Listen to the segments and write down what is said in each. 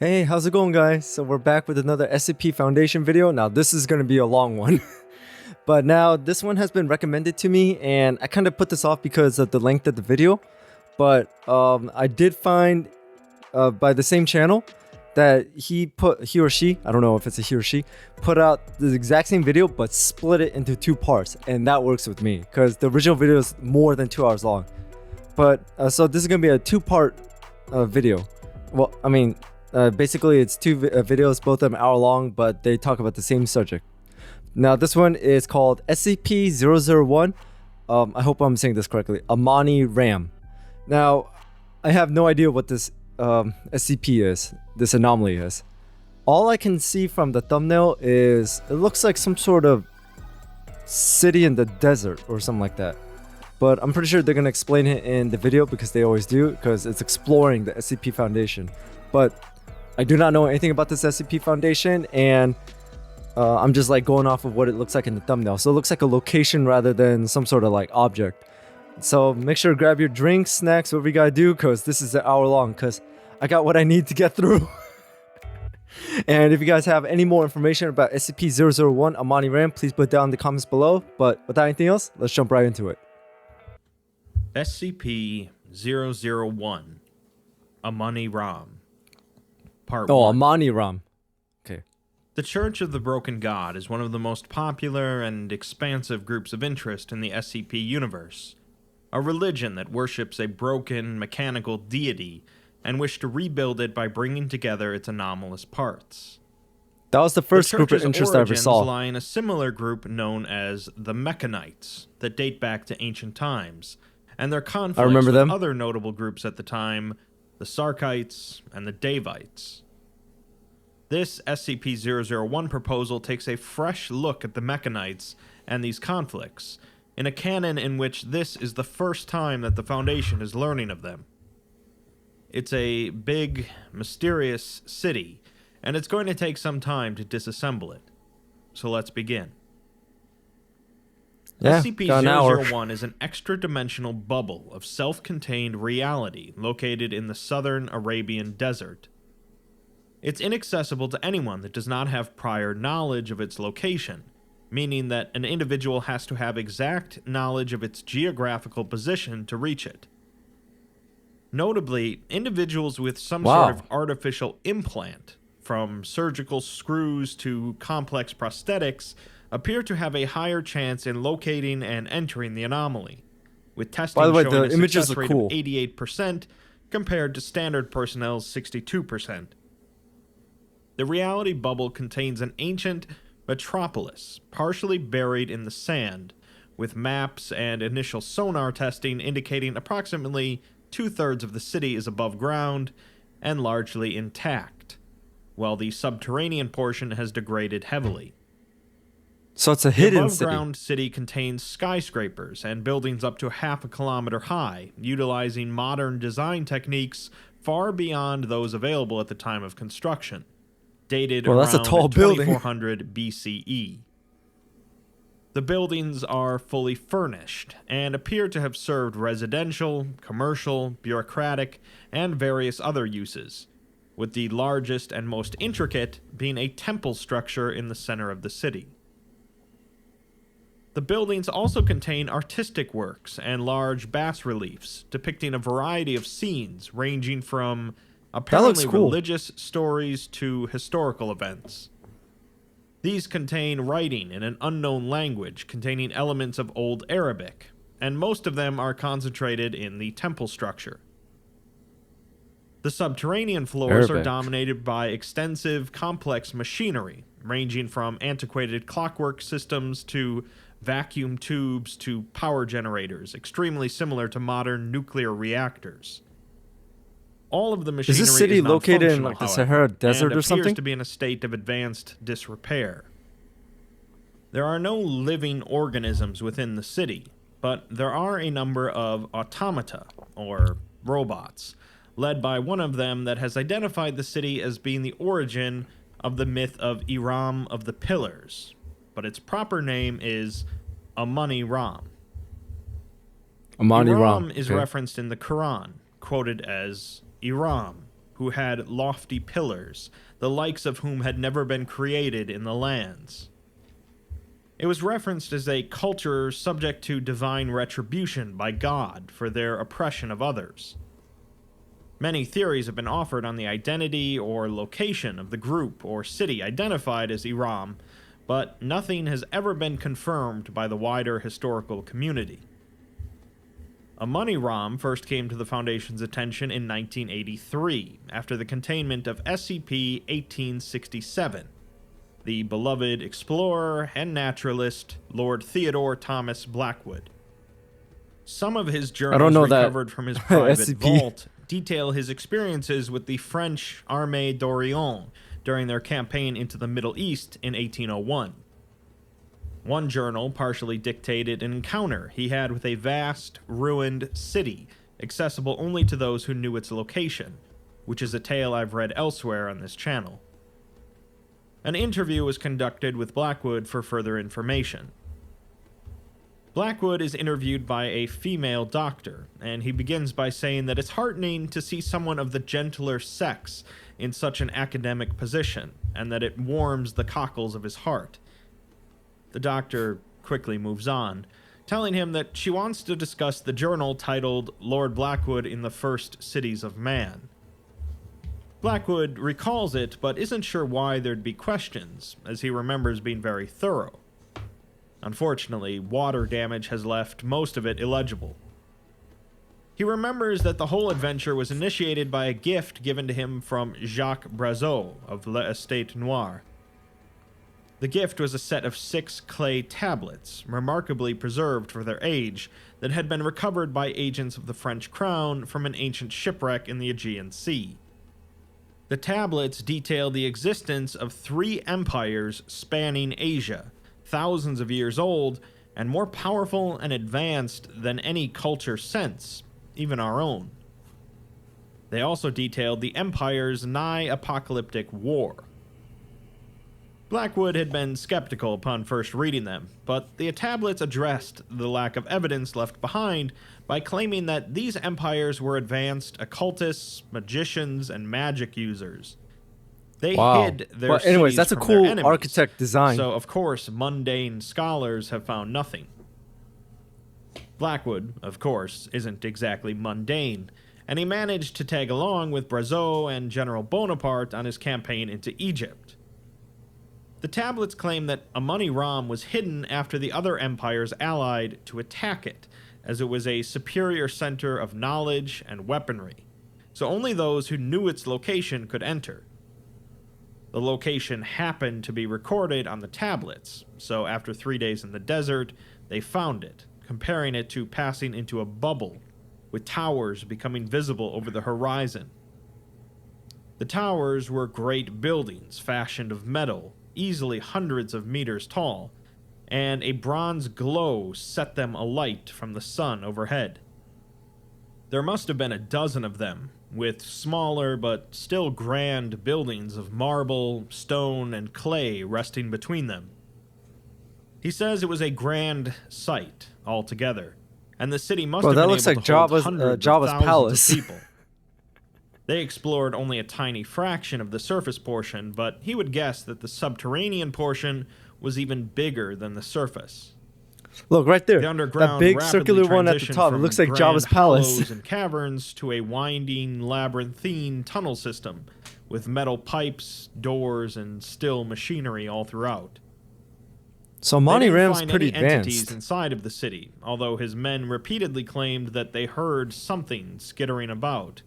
Hey, how's it going, guys? So we're back with another SCP Foundation video. Now this is going to be a long one. But now this one has been recommended to me and I kind of put this off because of the length of the video. But I did find by the same channel that he or she, I don't know if it's a he or she, put out the exact same video but split it into two parts. And that works with me because the original video is more than 2 hours long. But so this is going to be a two-part video. Well, I mean, basically it's two videos, both of them hour long, but they talk about the same subject. Now this one is called SCP-001. I hope I'm saying this correctly. Amoni RAM. Now, I have no idea what this SCP is, this anomaly is. All I can see from the thumbnail is it looks like some sort of city in the desert or something like that. But I'm pretty sure they're going to explain it in the video because they always do, because it's exploring the SCP Foundation. But I do not know anything about this SCP Foundation, and I'm just like going off of what it looks like in the thumbnail. So it looks like a location rather than some sort of like object. So make sure to grab your drinks, snacks, whatever you gotta do, because this is an hour long, because I got what I need to get through. And if you guys have any more information about SCP-001 Amoni RAM, please put it down in the comments below. But without anything else, let's jump right into it. SCP-001 Amoni RAM Part 1. Amoni RAM. Okay. The Church of the Broken God is one of the most popular and expansive groups of interest in the SCP universe. A religion that worships a broken, mechanical deity and wished to rebuild it by bringing together its anomalous parts. That was the first group of interest I ever saw. Lie in a similar group known as the Mechanites that date back to ancient times, and their conflicts with other notable groups at the time, the Sarkites and the Davites. This SCP-001 proposal takes a fresh look at the Mechanites and these conflicts, in a canon in which this is the first time that the Foundation is learning of them. It's a big, mysterious city, and it's going to take some time to disassemble it. So let's begin. SCP-001 is an extra-dimensional bubble of self-contained reality located in the southern Arabian desert. It's inaccessible to anyone that does not have prior knowledge of its location, meaning that an individual has to have exact knowledge of its geographical position to reach it. Notably, individuals with some sort of artificial implant, from surgical screws to complex prosthetics, appear to have a higher chance in locating and entering the anomaly, with testing showing a success rate of 88% compared to standard personnel's 62%. The reality bubble contains an ancient metropolis, partially buried in the sand, with maps and initial sonar testing indicating approximately 2/3 of the city is above ground and largely intact, while the subterranean portion has degraded heavily. So it's a hidden city. The above-ground city contains skyscrapers and buildings up to half a kilometer high, utilizing modern design techniques far beyond those available at the time of construction, dated around 2400 BCE. The buildings are fully furnished and appear to have served residential, commercial, bureaucratic, and various other uses, with the largest and most intricate being a temple structure in the center of the city. The buildings also contain artistic works and large bas-reliefs depicting a variety of scenes ranging from apparently religious stories to historical events. These contain writing in an unknown language containing elements of Old Arabic, and most of them are concentrated in the temple structure. The subterranean floors are dominated by extensive, complex machinery, ranging from antiquated clockwork systems to vacuum tubes to power generators, extremely similar to modern nuclear reactors. All of the machinery is this city located in like the Sahara Desert or something? Appears to be in a state of advanced disrepair. There are no living organisms within the city, but there are a number of automata, or robots, led by one of them that has identified the city as being the origin of the myth of Iram of the Pillars, but its proper name is Amoni RAM. Amoni RAM is referenced in the Quran, quoted as Iram, who had lofty pillars, the likes of whom had never been created in the lands. It was referenced as a culture subject to divine retribution by God for their oppression of others. Many theories have been offered on the identity or location of the group or city identified as Iram, but nothing has ever been confirmed by the wider historical community. Amoni Ram first came to the Foundation's attention in 1983, after the containment of SCP-1867. The beloved explorer and naturalist Lord Theodore Thomas Blackwood. Some of his journals recovered from his private vault detail his experiences with the French Armée d'Orient during their campaign into the Middle East in 1801. One journal partially dictated an encounter he had with a vast, ruined city, accessible only to those who knew its location, which is a tale I've read elsewhere on this channel. An interview was conducted with Blackwood for further information. Blackwood is interviewed by a female doctor, and he begins by saying that it's heartening to see someone of the gentler sex in such an academic position, and that it warms the cockles of his heart. The doctor quickly moves on, telling him that she wants to discuss the journal titled Lord Blackwood in the First Cities of Man. Blackwood recalls it, but isn't sure why there'd be questions, as he remembers being very thorough. Unfortunately, water damage has left most of it illegible. He remembers that the whole adventure was initiated by a gift given to him from Jacques Brazeau of l'Estate Noire. The gift was a set of 6 clay tablets, remarkably preserved for their age, that had been recovered by agents of the French crown from an ancient shipwreck in the Aegean Sea. The tablets detail the existence of 3 empires spanning Asia, thousands of years old, and more powerful and advanced than any culture since, even our own. They also detailed the empire's nigh-apocalyptic war. Blackwood had been skeptical upon first reading them, but the tablets addressed the lack of evidence left behind by claiming that these empires were advanced occultists, magicians, and magic users. They hid their cities that's a from cool their enemies, architect design. so of course mundane scholars have found nothing. Blackwood, of course, isn't exactly mundane, and he managed to tag along with Brazeau and General Bonaparte on his campaign into Egypt. The tablets claim that Amoni Ram was hidden after the other empires allied to attack it, as it was a superior center of knowledge and weaponry, so only those who knew its location could enter. The location happened to be recorded on the tablets, so after 3 days in the desert, they found it, comparing it to passing into a bubble, with towers becoming visible over the horizon. The towers were great buildings fashioned of metal, easily hundreds of meters tall, and a bronze glow set them alight from the sun overhead. There must have been a dozen of them, with smaller but still grand buildings of marble, stone, and clay resting between them. He says it was a grand sight altogether, and the city must have been able to hold hundreds of thousands palace. of people. They explored only a tiny fraction of the surface portion, but he would guess that the subterranean portion was even bigger than the surface. Look right there, the underground that big circular one at the top. It looks like Jabba's palace. And caverns to a winding, labyrinthine tunnel system with metal pipes, doors, and still machinery all throughout. So Amoni Ram's pretty advanced. Entities inside of the city, although his men repeatedly claimed that they heard something skittering about,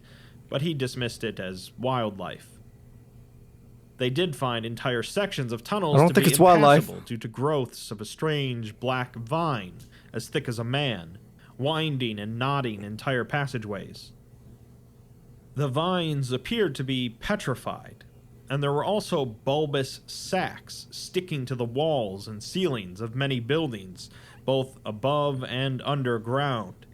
but he dismissed it as wildlife. They did find entire sections of tunnels to be impassable due to growths of a strange black vine as thick as a man, winding and knotting entire passageways. The vines appeared to be petrified, and there were also bulbous sacs sticking to the walls and ceilings of many buildings, both above and underground.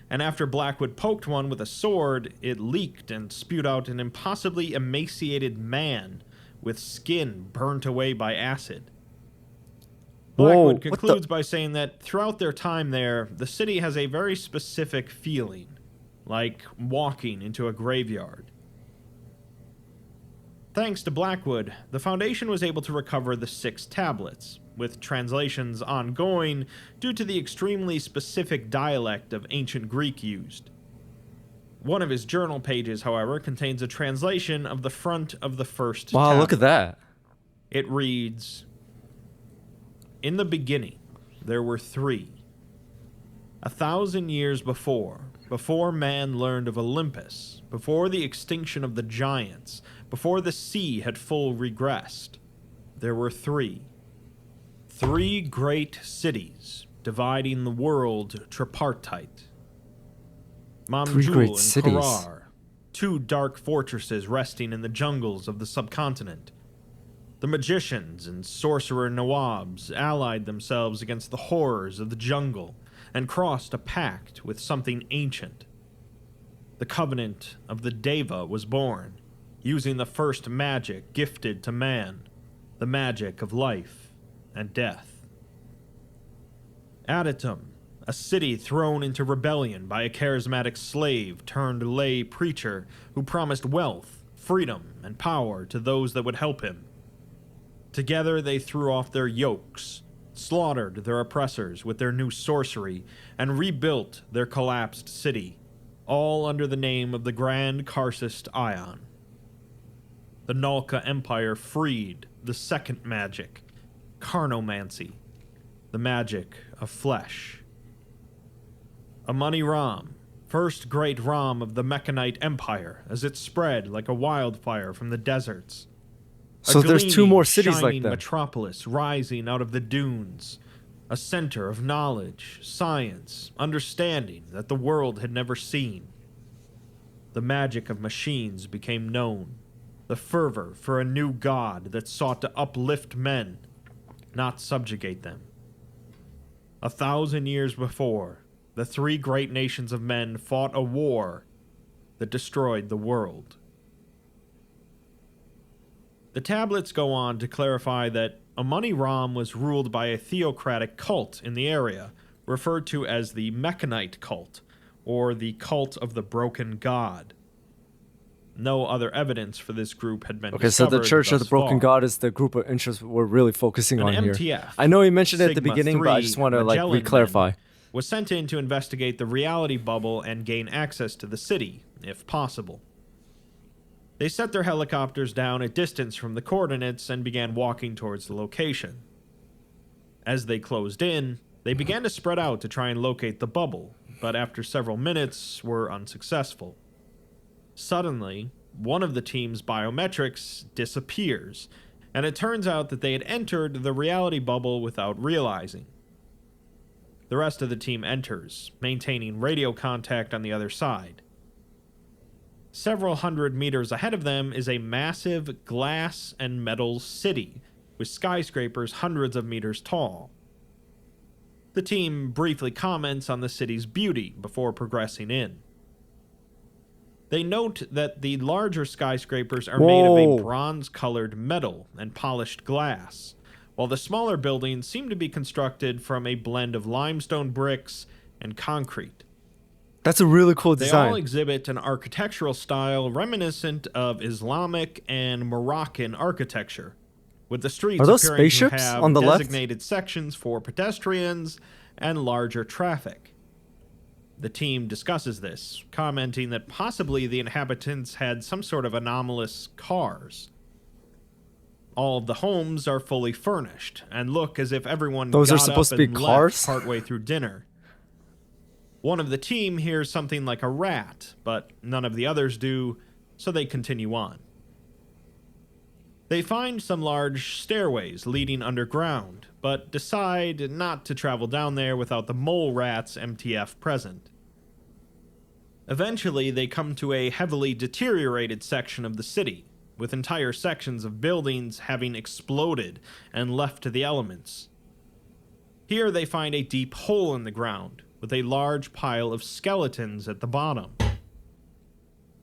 And after Blackwood poked one with a sword, it leaked and spewed out an impossibly emaciated man with skin burnt away by acid. Blackwood concludes by saying that throughout their time there, the city has a very specific feeling, like walking into a graveyard. Thanks to Blackwood, the Foundation was able to recover the 6 tablets, with translations ongoing due to the extremely specific dialect of ancient Greek used. One of his journal pages, however, contains a translation of the front of the first tablet. Wow, look at that. It reads, "In the beginning, there were 3. 1,000 years before man learned of Olympus, before the extinction of the giants, before the sea had full regressed, there were 3. 3 great cities dividing the world tripartite. Mamjul and Karar, 2 dark fortresses resting in the jungles of the subcontinent. The magicians and sorcerer Nawabs allied themselves against the horrors of the jungle and crossed a pact with something ancient. The covenant of the Deva was born, using the first magic gifted to man, the magic of life and death. Aditum, a city thrown into rebellion by a charismatic slave turned lay preacher who promised wealth, freedom, and power to those that would help him. Together they threw off their yokes, slaughtered their oppressors with their new sorcery, and rebuilt their collapsed city, all under the name of the Grand Karcist Ion. The Nalka Empire freed the second magic, Carnomancy, the magic of flesh. Amoni Ram, first great Ram of the Mechanite Empire, as it spread like a wildfire from the deserts. So there's 2 more cities like that. Metropolis rising out of the dunes, a center of knowledge, science, understanding that the world had never seen. The magic of machines became known, the fervor for a new god that sought to uplift men, not subjugate them. 1,000 years before, the 3 great nations of men fought a war that destroyed the world. The tablets go on to clarify that Amoni Ram was ruled by a theocratic cult in the area, referred to as the Mechanite cult, or the cult of the broken god. No other evidence for this group had been discovered. Okay, so the Church of the Broken God is the group of interest we're really focusing on here. I know he mentioned it at the beginning, but I just want to re-clarify. Was sent in to investigate the reality bubble and gain access to the city, if possible. They set their helicopters down a distance from the coordinates and began walking towards the location. As they closed in, they began to spread out to try and locate the bubble, but after several minutes were unsuccessful. Suddenly, one of the team's biometrics disappears, and it turns out that they had entered the reality bubble without realizing. The rest of the team enters, maintaining radio contact on the other side. Several hundred meters ahead of them is a massive glass and metal city, with skyscrapers hundreds of meters tall. The team briefly comments on the city's beauty before progressing in. They note that the larger skyscrapers are made of a bronze-colored metal and polished glass, while the smaller buildings seem to be constructed from a blend of limestone bricks and concrete. That's a really cool design. They all exhibit an architectural style reminiscent of Islamic and Moroccan architecture, with the streets appearing to have on the designated sections for pedestrians and larger traffic. The team discusses this, commenting that possibly the inhabitants had some sort of anomalous cars. All of the homes are fully furnished and look as if everyone got up and left partway through dinner. One of the team hears something like a rat, but none of the others do, so they continue on. They find some large stairways leading underground, but decide not to travel down there without the mole rat's MTF present. Eventually, they come to a heavily deteriorated section of the city, with entire sections of buildings having exploded and left to the elements. Here they find a deep hole in the ground, with a large pile of skeletons at the bottom.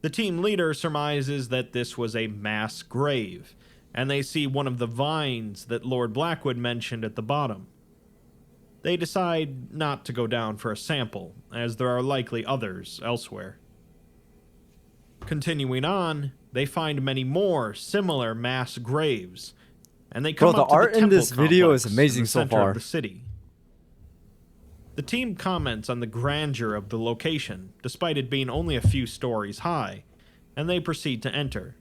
The team leader surmises that this was a mass grave, and they see one of the vines that Lord Blackwood mentioned at the bottom. They decide not to go down for a sample, as there are likely others elsewhere. Continuing on, they find many more similar mass graves, and they Bro, come the up to the art in temple this video is complex amazing in the so center far. of the city. The team comments on the grandeur of the location, despite it being only a few stories high, and they proceed to enter.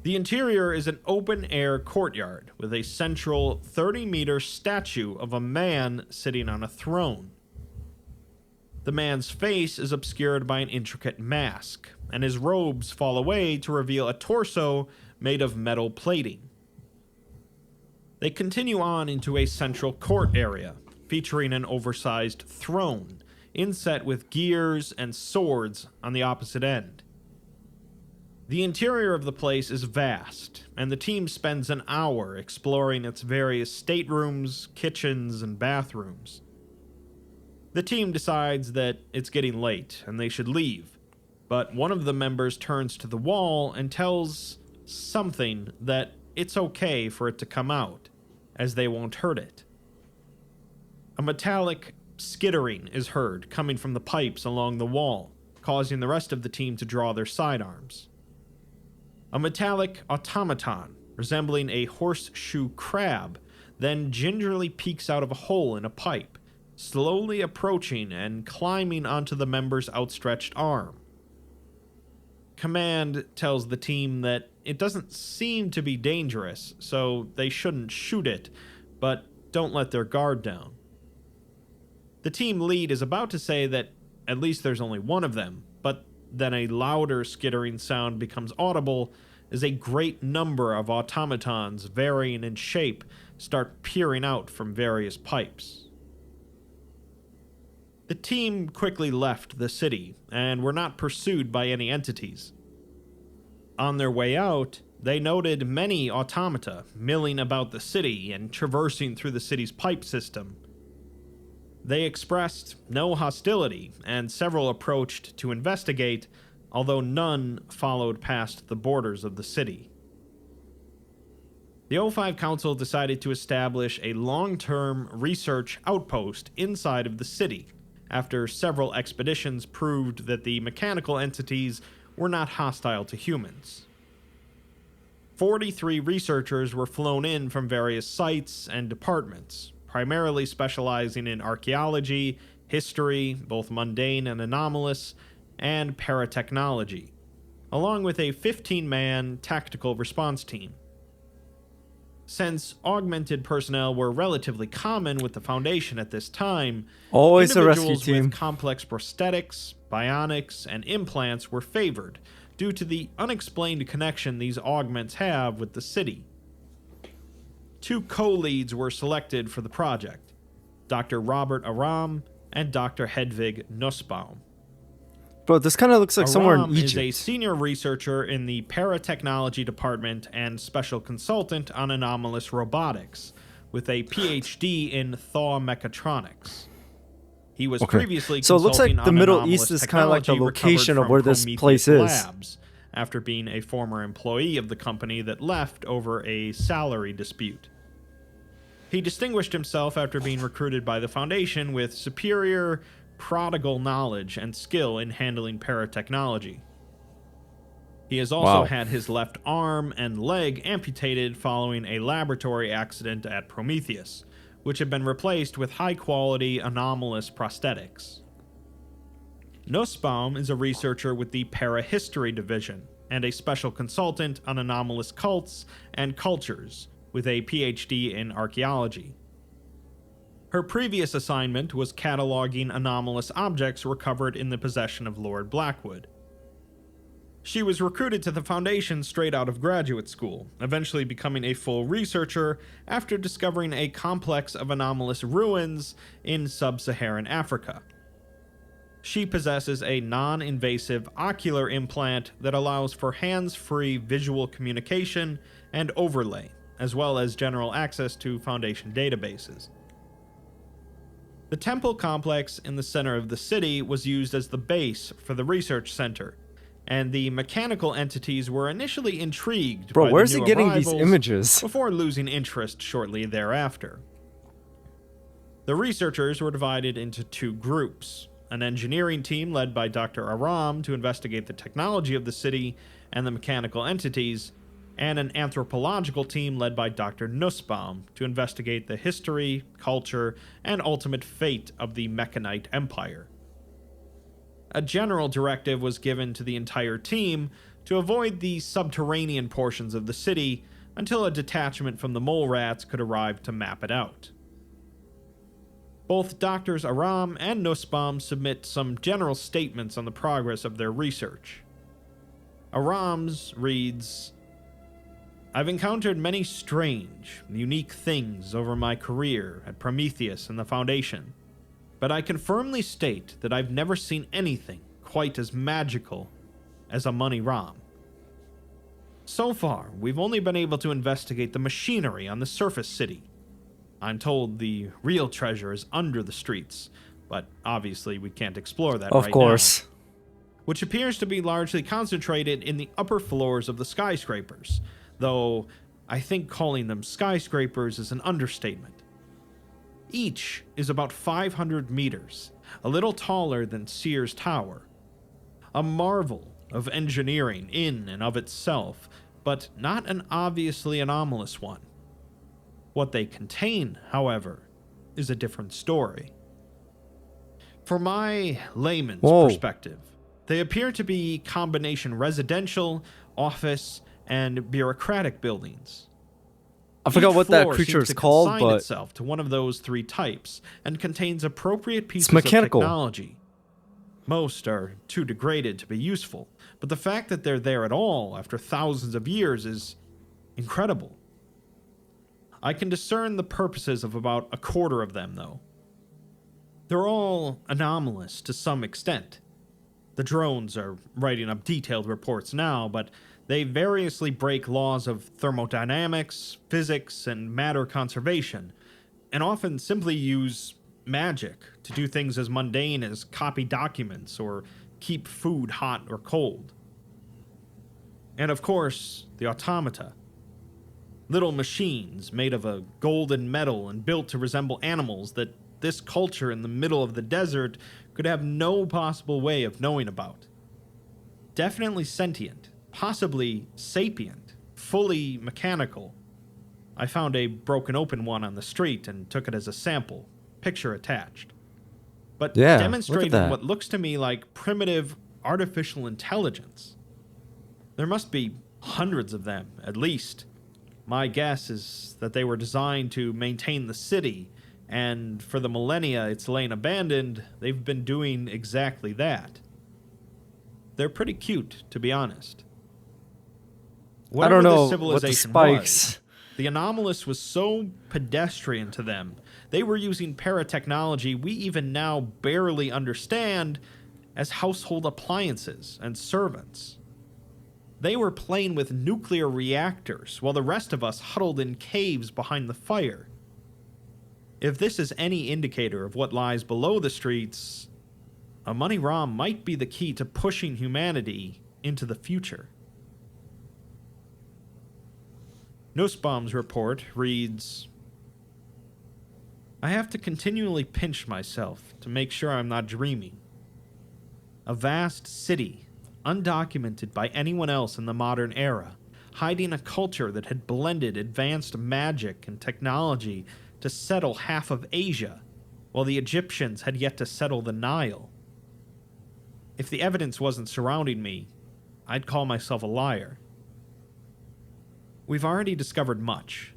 The interior is an open-air courtyard with a central 30-meter statue of a man sitting on a throne. The man's face is obscured by an intricate mask, and his robes fall away to reveal a torso made of metal plating. They continue on into a central court area, featuring an oversized throne, inset with gears and swords on the opposite end. The interior of the place is vast, and the team spends an hour exploring its various staterooms, kitchens, and bathrooms. The team decides that it's getting late and they should leave, but one of the members turns to the wall and tells something that it's okay for it to come out, as they won't hurt it. A metallic skittering is heard coming from the pipes along the wall, causing the rest of the team to draw their sidearms. A metallic automaton, resembling a horseshoe crab, then gingerly peeks out of a hole in a pipe, slowly approaching and climbing onto the member's outstretched arm. Command tells the team that it doesn't seem to be dangerous, so they shouldn't shoot it, but don't let their guard down. The team lead is about to say that at least there's only one of them, but then a louder skittering sound becomes audible as a great number of automatons, varying in shape, start peering out from various pipes. The team quickly left the city and were not pursued by any entities. On their way out, they noted many automata milling about the city and traversing through the city's pipe system. They expressed no hostility, and several approached to investigate, although none followed past the borders of the city. The O5 Council decided to establish a long-term research outpost inside of the city, after several expeditions proved that the mechanical entities were not hostile to humans. 43 researchers were flown in from various sites and departments, primarily specializing in archaeology, history, both mundane and anomalous, and paratechnology, along with a 15-man tactical response team. Since augmented personnel were relatively common with the Foundation at this time, always a rescue individuals team with complex prosthetics, bionics, and implants were favored due to the unexplained connection these augments have with the city. 2 co-leads were selected for the project, Dr. Robert Aram and Dr. Hedvig Nussbaum. Bro, this kind of looks like somewhere in Aram is a Egypt. senior researcher in the paratechnology department and special consultant on anomalous robotics, with a PhD in thaw mechatronics. He was previously so it looks like consulting the on Middle anomalous East is kind of like the technology location recovered of where from this Prometheus place is. Labs, after being a former employee of the company that left over a salary dispute. He distinguished himself after being recruited by the Foundation with superior prodigal knowledge and skill in handling paratechnology. He has also had his left arm and leg amputated following a laboratory accident at Prometheus, which had been replaced with high-quality anomalous prosthetics. Nussbaum is a researcher with the Parahistory Division and a special consultant on anomalous cults and cultures, with a PhD in archaeology. Her previous assignment was cataloging anomalous objects recovered in the possession of Lord Blackwood. She was recruited to the Foundation straight out of graduate school, eventually becoming a full researcher after discovering a complex of anomalous ruins in sub-Saharan Africa. She possesses a non-invasive ocular implant that allows for hands-free visual communication and overlay, as well as general access to Foundation databases. The temple complex in the center of the city was used as the base for the research center, and the mechanical entities were initially intrigued by where's the he new getting these arrivals images? before losing interest shortly thereafter. The researchers were divided into 2 groups, an engineering team led by Dr. Aram to investigate the technology of the city, and the mechanical entities, and an anthropological team led by Dr. Nussbaum to investigate the history, culture, and ultimate fate of the Mechanite Empire. A general directive was given to the entire team to avoid the subterranean portions of the city until a detachment from the mole rats could arrive to map it out. Both Doctors Aram and Nussbaum submit some general statements on the progress of their research. Aram's reads, "I've encountered many strange, unique things over my career at Prometheus and the Foundation, but I can firmly state that I've never seen anything quite as magical as Amoni Ram. So far, we've only been able to investigate the machinery on the surface city. I'm told the real treasure is under the streets, but obviously we can't explore that right now. Of course. Which appears to be largely concentrated in the upper floors of the skyscrapers, though I think calling them skyscrapers is an understatement. Each is about 500 meters, a little taller than Sears Tower. A marvel of engineering in and of itself, but not an obviously anomalous one. What they contain, however, is a different story. From my layman's perspective, they appear to be combination residential, office, and bureaucratic buildings. I forgot what that floor creature seems is to called, consign but itself to one of those three types and contains appropriate pieces mechanical. of technology. Most are too degraded to be useful, but the fact that they're there at all after thousands of years is incredible. I can discern the purposes of about a quarter of them, though. They're all anomalous to some extent. The drones are writing up detailed reports now, but they variously break laws of thermodynamics, physics, and matter conservation, and often simply use magic to do things as mundane as copy documents or keep food hot or cold. And of course, the automata. Little machines made of a golden metal and built to resemble animals that this culture in the middle of the desert could have no possible way of knowing about. Definitely sentient, possibly sapient, fully mechanical. I found a broken open one on the street and took it as a sample, picture attached. But demonstrating what looks to me like primitive artificial intelligence. There must be hundreds of them, at least. My guess is that they were designed to maintain the city, and for the millennia it's lain abandoned, they've been doing exactly that. They're pretty cute, to be honest. Whatever I don't know this civilization what the spikes. was, the anomalous was so pedestrian to them. They were using paratechnology we even now barely understand as household appliances and servants. They were playing with nuclear reactors while the rest of us huddled in caves behind the fire. If this is any indicator of what lies below the streets, Amoni Ram might be the key to pushing humanity into the future. Nussbaum's report reads, "I have to continually pinch myself to make sure I'm not dreaming. A vast city, undocumented by anyone else in the modern era, hiding a culture that had blended advanced magic and technology to settle half of Asia, while the Egyptians had yet to settle the Nile. If the evidence wasn't surrounding me, I'd call myself a liar. We've already discovered much.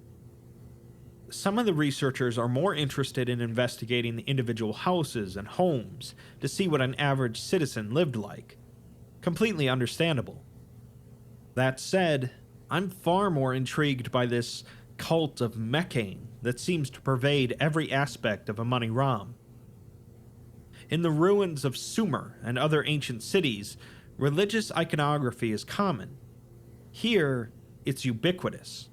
Some of the researchers are more interested in investigating the individual houses and homes to see what an average citizen lived like. Completely understandable. That said, I'm far more intrigued by this cult of Mechane that seems to pervade every aspect of Amoni Ram. In the ruins of Sumer and other ancient cities, religious iconography is common. Here, it's ubiquitous.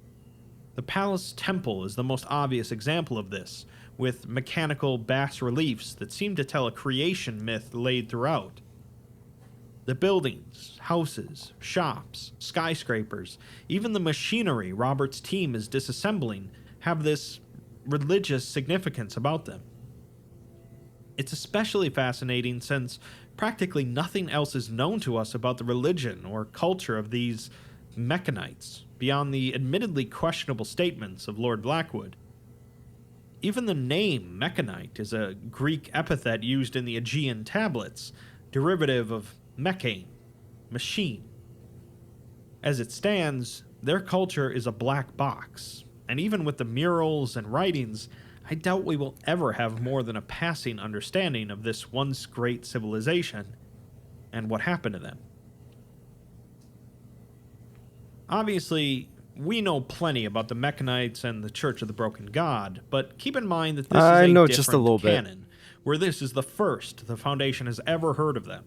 The palace temple is the most obvious example of this, with mechanical bas-reliefs that seem to tell a creation myth laid throughout. The buildings, houses, shops, skyscrapers, even the machinery Robert's team is disassembling have this religious significance about them. It's especially fascinating since Practically nothing else is known to us about the religion or culture of these mechanites, beyond the admittedly questionable statements of Lord Blackwood. Even the name mechanite is a Greek epithet used in the Aegean tablets, derivative of mechane, machine. As it stands, their culture is a black box, and even with the murals and writings, I doubt we will ever have more than a passing understanding of this once great civilization and what happened to them. Obviously, we know plenty about the Mechanites and the Church of the Broken God, but keep in mind that this is a know different just a little canon, where this is the first the Foundation has ever heard of them.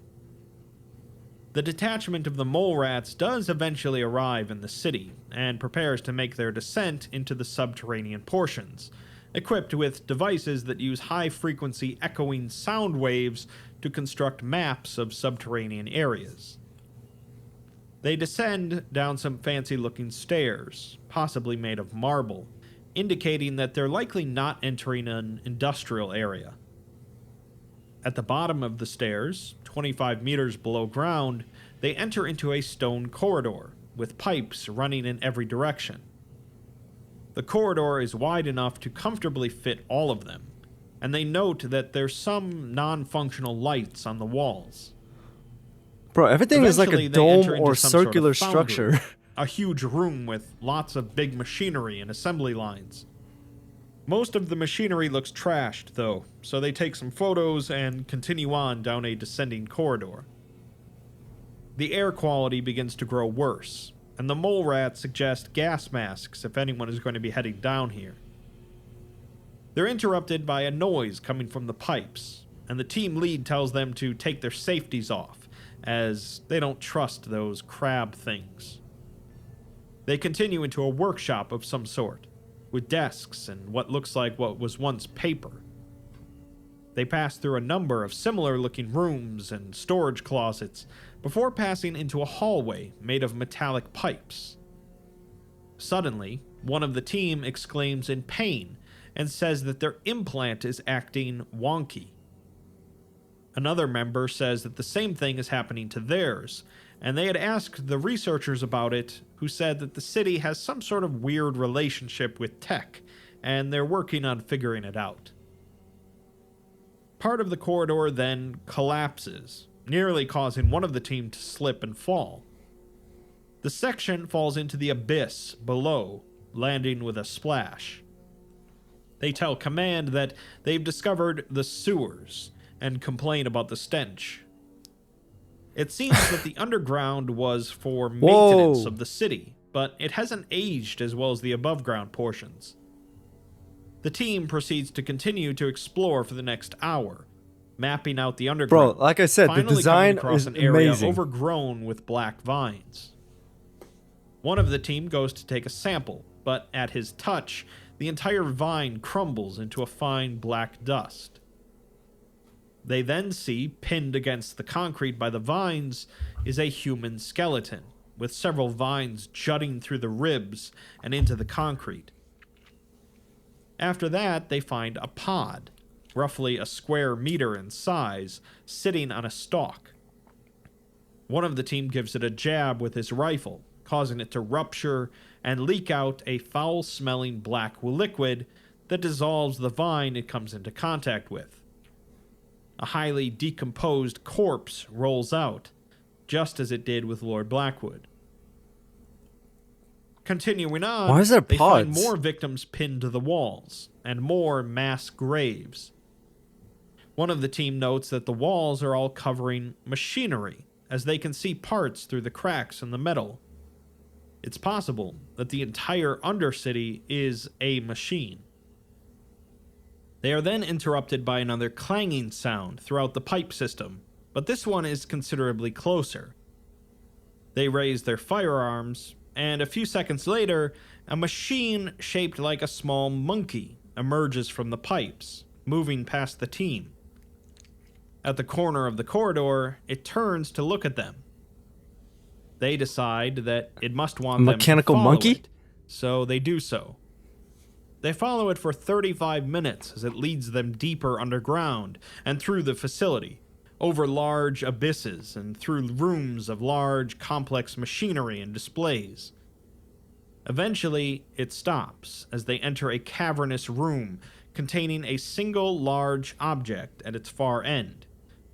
The detachment of the mole rats does eventually arrive in the city, and prepares to make their descent into the subterranean portions, equipped with devices that use high-frequency echoing sound waves to construct maps of subterranean areas. They descend down some fancy-looking stairs, possibly made of marble, indicating that they're likely not entering an industrial area. At the bottom of the stairs, 25 meters below ground, they enter into a stone corridor, with pipes running in every direction. The corridor is wide enough to comfortably fit all of them, and they note that there's some non-functional lights on the walls. Bro, everything is like a Eventually, they enter dome into or some sort of circular foundry, structure. a huge room with lots of big machinery and assembly lines. Most of the machinery looks trashed, though, so they take some photos and continue on down a descending corridor. The air quality begins to grow worse, and the mole rats suggest gas masks if anyone is going to be heading down here. They're interrupted by a noise coming from the pipes, and the team lead tells them to take their safeties off, as they don't trust those crab things. They continue into a workshop of some sort, with desks and what looks like what was once paper. They pass through a number of similar-looking rooms and storage closets before passing into a hallway made of metallic pipes. Suddenly, one of the team exclaims in pain and says that their implant is acting wonky. Another member says that the same thing is happening to theirs, and they had asked the researchers about it, who said that the city has some sort of weird relationship with tech, and they're working on figuring it out. Part of the corridor then collapses, nearly causing one of the team to slip and fall. The section falls into the abyss below, landing with a splash. They tell Command that they've discovered the sewers, and complain about the stench. It seems that the underground was for maintenance of the city, but it hasn't aged as well as the above-ground portions. The team proceeds to continue to explore for the next hour, mapping out the underground. Bro, like I said, the design across is an area amazing. overgrown with black vines. One of the team goes to take a sample, but at his touch, the entire vine crumbles into a fine black dust. They then see, pinned against the concrete by the vines, is a human skeleton, with several vines jutting through the ribs and into the concrete. After that, they find a pod, roughly a square meter in size, sitting on a stalk. One of the team gives it a jab with his rifle, causing it to rupture and leak out a foul-smelling black liquid that dissolves the vine it comes into contact with. A highly decomposed corpse rolls out, just as it did with Lord Blackwood. Continuing on, Why is there they find pods? more victims pinned to the walls, and more mass graves. One of the team notes that the walls are all covering machinery, as they can see parts through the cracks in the metal. It's possible that the entire Undercity is a machine. They are then interrupted by another clanging sound throughout the pipe system, but this one is considerably closer. They raise their firearms, and a few seconds later, a machine shaped like a small monkey emerges from the pipes, moving past the team. At the corner of the corridor, it turns to look at them. They decide that it must want them to follow monkey? it, so they do so. They follow it for 35 minutes as it leads them deeper underground and through the facility, over large abysses and through rooms of large, complex machinery and displays. Eventually, it stops as they enter a cavernous room containing a single large object at its far end,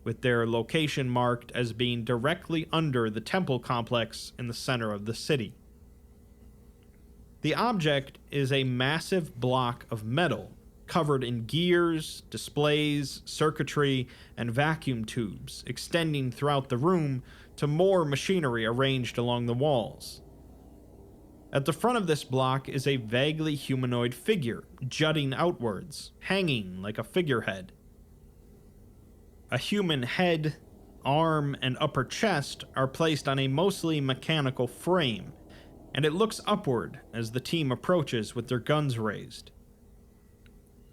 with their location marked as being directly under the temple complex in the center of the city. The object is a massive block of metal covered in gears, displays, circuitry, and vacuum tubes extending throughout the room to more machinery arranged along the walls. At the front of this block is a vaguely humanoid figure, jutting outwards, hanging like a figurehead. A human head, arm, and upper chest are placed on a mostly mechanical frame, and it looks upward as the team approaches with their guns raised.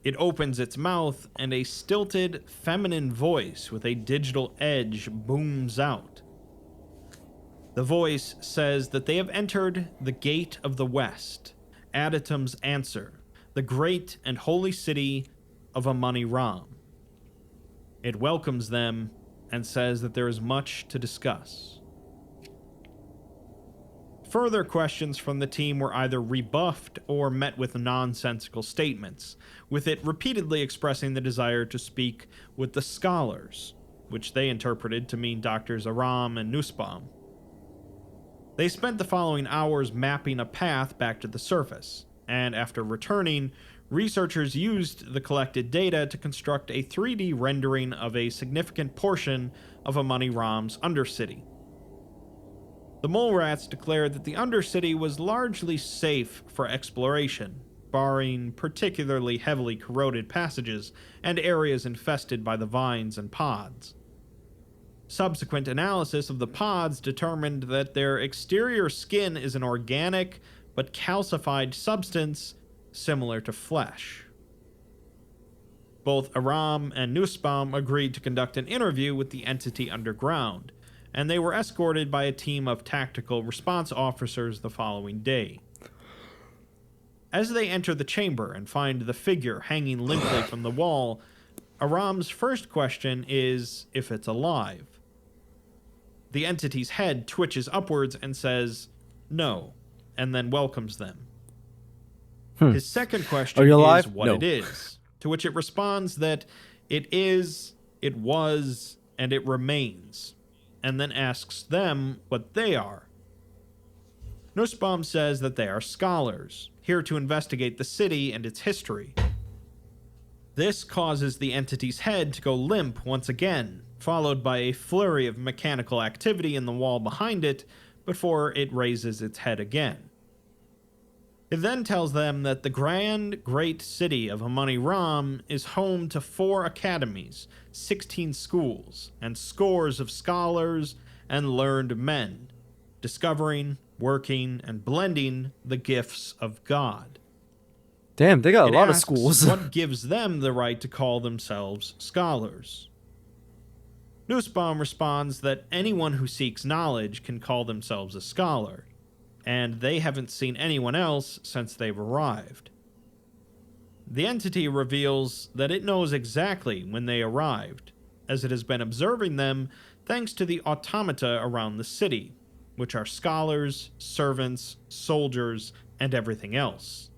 It opens its mouth, and a stilted, feminine voice with a digital edge booms out. The voice says that they have entered the Gate of the West, Adatum's answer, the great and holy city of Amoni Ram. It welcomes them and says that there is much to discuss. Further questions from the team were either rebuffed or met with nonsensical statements, with it repeatedly expressing the desire to speak with the scholars, which they interpreted to mean Drs. Aram and Nussbaum. They spent the following hours mapping a path back to the surface, and after returning, researchers used the collected data to construct a 3D rendering of a significant portion of Amoni Ram's Undercity. The mole rats declared that the Undercity was largely safe for exploration, barring particularly heavily corroded passages and areas infested by the vines and pods. Subsequent analysis of the pods determined that their exterior skin is an organic but calcified substance similar to flesh. Both Aram and Nussbaum agreed to conduct an interview with the entity underground, and they were escorted by a team of tactical response officers the following day. As they enter the chamber and find the figure hanging limply from the wall, Aram's first question is if it's alive. The entity's head twitches upwards and says, no, and then welcomes them. His second question is what it is, to which it responds that it is, it was, and it remains, and then asks them what they are. Nussbaum says that they are scholars, here to investigate the city and its history. This causes the entity's head to go limp once again, followed by a flurry of mechanical activity in the wall behind it before it raises its head again. It then tells them that the grand, great city of Amoni Ram is home to 4 academies, 16 schools, and scores of scholars and learned men, discovering, working, and blending the gifts of God. Damn, they got a lot of schools. What gives them the right to call themselves scholars? Nussbaum responds that anyone who seeks knowledge can call themselves a scholar, and they haven't seen anyone else since they've arrived. The entity reveals that it knows exactly when they arrived, as it has been observing them thanks to the automata around the city, which are scholars, servants, soldiers, and everything else.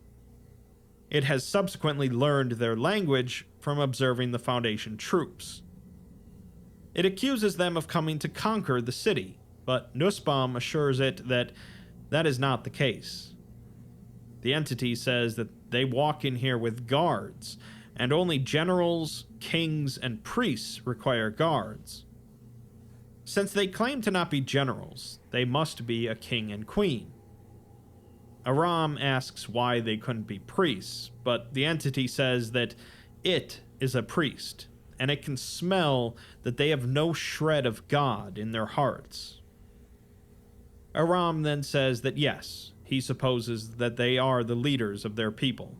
It has subsequently learned their language from observing the Foundation troops. It accuses them of coming to conquer the city, but Nussbaum assures it that that is not the case. The entity says that they walk in here with guards, and only generals, kings, and priests require guards. Since they claim to not be generals, they must be a king and queen. Aram asks why they couldn't be priests, but the entity says that it is a priest, and it can smell that they have no shred of God in their hearts. Aram then says that yes, he supposes that they are the leaders of their people.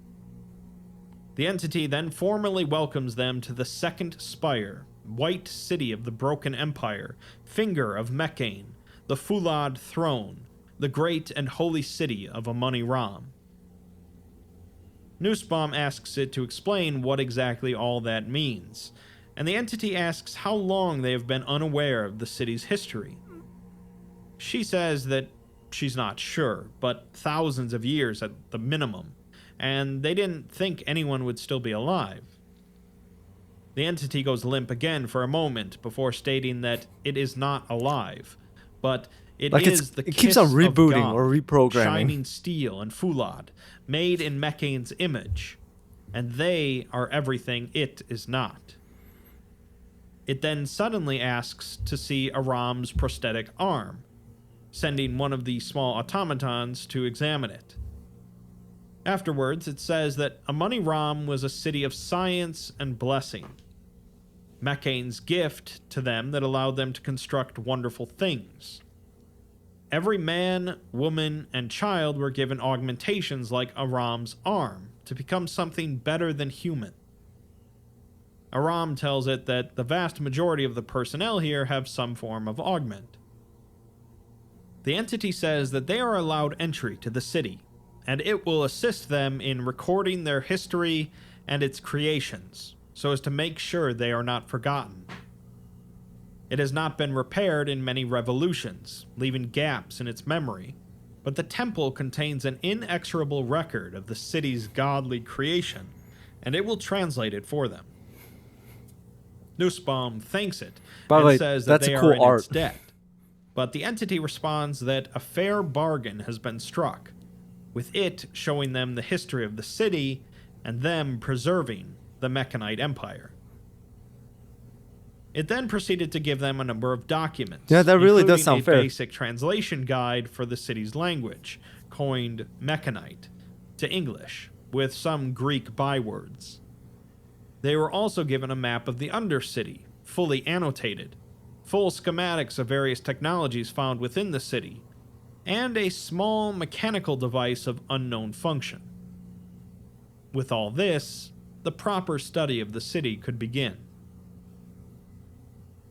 The entity then formally welcomes them to the second spire, white city of the broken empire, finger of Meccain, the Fulad throne, the great and holy city of Amoni Ram. Nussbaum asks it to explain what exactly all that means, and the entity asks how long they have been unaware of the city's history. She says that she's not sure, but thousands of years at the minimum, and they didn't think anyone would still be alive. The entity goes limp again for a moment before stating that it is not alive, but it is the it keeps on rebooting God, or reprogramming. shining steel and Fulad, made in Meccane's image, and they are everything it is not. It then suddenly asks to see Aram's prosthetic arm, sending one of the small automatons to examine it. Afterwards, it says that Amoni Ram was a city of science and blessing, Meccane's gift to them that allowed them to construct wonderful things. Every man, woman, and child were given augmentations like Aram's arm to become something better than human. Aram tells it that the vast majority of the personnel here have some form of augment. The entity says that they are allowed entry to the city, and it will assist them in recording their history and its creations, so as to make sure they are not forgotten. It has not been repaired in many revolutions, leaving gaps in its memory, but the temple contains an inexorable record of the city's godly creation, and it will translate it for them. Nussbaum thanks it and says that they are in its debt, but the entity responds that a fair bargain has been struck, with it showing them the history of the city and them preserving the Mechanite Empire. It then proceeded to give them a number of documents. Yeah, that really does sound fair. A basic translation guide for the city's language, coined Mechanite, to English, with some Greek bywords. They were also given a map of the Undercity, fully annotated, full schematics of various technologies found within the city, and a small mechanical device of unknown function. With all this, the proper study of the city could begin.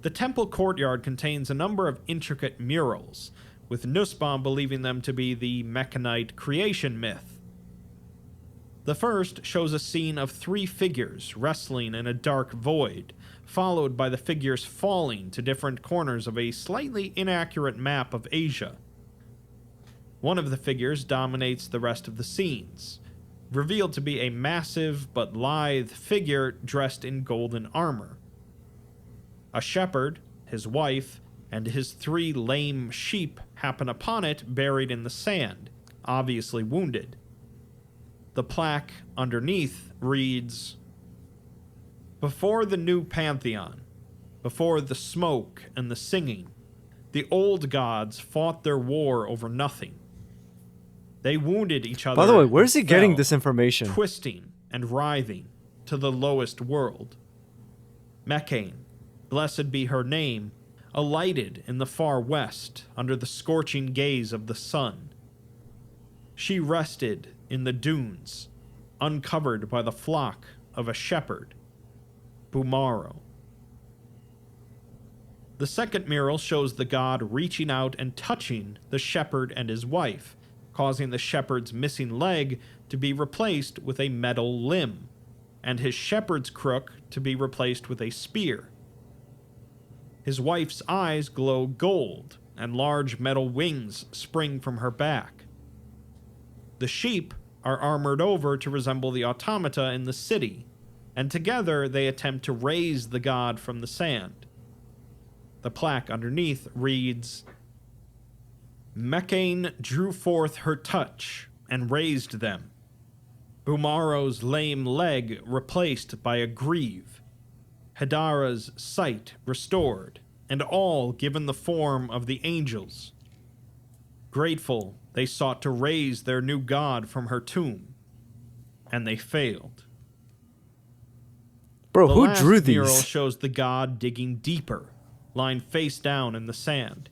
The temple courtyard contains a number of intricate murals, with Nussbaum believing them to be the Mechanite creation myth. The first shows a scene of 3 figures wrestling in a dark void, followed by the figures falling to different corners of a slightly inaccurate map of Asia. One of the figures dominates the rest of the scenes, revealed to be a massive but lithe figure dressed in golden armor. A shepherd, his wife, and his 3 lame sheep happen upon it buried in the sand, obviously wounded. The plaque underneath reads, "Before the new pantheon, before the smoke and the singing, the old gods fought their war over nothing. They wounded each other." By the way, where's he getting this information? Twisting and writhing to the lowest world. Mecane, blessed be her name, alighted in the far west under the scorching gaze of the sun. She rested in the dunes, uncovered by the flock of a shepherd, Bumaro. The second mural shows the god reaching out and touching the shepherd and his wife, causing the shepherd's missing leg to be replaced with a metal limb, and his shepherd's crook to be replaced with a spear. His wife's eyes glow gold, and large metal wings spring from her back. The sheep are armored over to resemble the automata in the city, and together they attempt to raise the god from the sand. The plaque underneath reads, "Mecane drew forth her touch and raised them. Bumaro's lame leg replaced by a greave. Hedara's sight restored, and all given the form of the angels. Grateful, they sought to raise their new god from her tomb, and they failed." Bro, The who last drew mural these? shows the god digging deeper, lying face down in the sand.